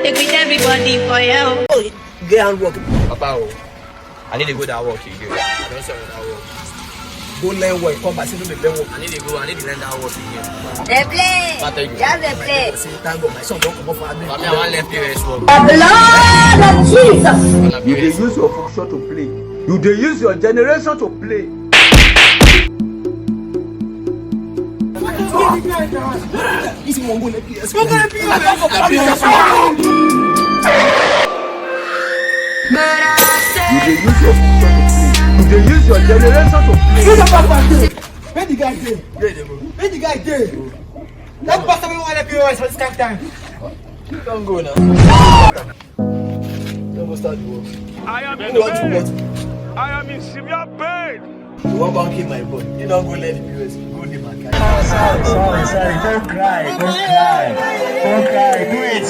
They greet everybody for you. Get and work. Papa, I need to go that work again. I don't say that work. Go learn work. Come back. See no learn work. I need to learn that work again. They play. Thank you. Yeah, they play. See, thank God, my son don't come up for me. I want to learn POS work. The blood of Jesus. You dey use your function to play. You dey use your generation to play. This one go let PS. You dey use your function to play. You dey use your generation to play. Where the guy dey? Where the guy dey? That pastor wey wan let POS for this kind of time. Don't go now. Don't go start the work. I am in Who want to pain. what? I am in severe pain. You want to kill my boy. You don't go let the POS. Go the man. Sorry. Don't cry. Do it.